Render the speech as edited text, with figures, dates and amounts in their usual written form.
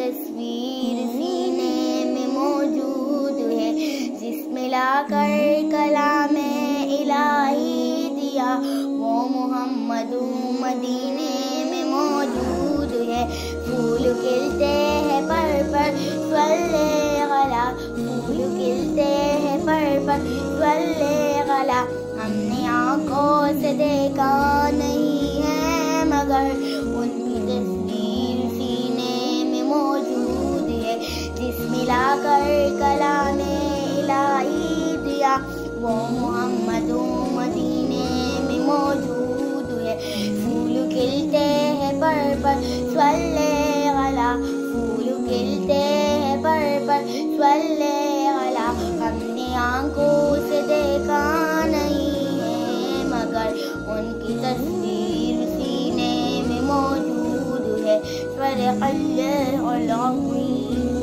تصویر سینے میں موجود ہے، جس میں لا کر کلام الہی دیا، وہ محمد مدینے میں موجود ہے۔ پھول کھلتے ہیں پر صلی غلا، پھول کھلتے ہیں پر صلی غلا، ہم نے آنکھوں سے دیکھا نہیں ہے مگر ان کی تصویر سینے میں موجود ہے، جس میں لا کر کلام الہی دیا، وہ محمد مدینے میں موجود ہے۔ پھول کھلتے ہیں پر صلی غلا، پھول کھلتے ہیں پر صلی غلا، ہم نے آنکھوں سے دیکھا نہیں ہے مگر ان کی تصویر سینے میں موجود ہے۔ صدق اللہ العظیم۔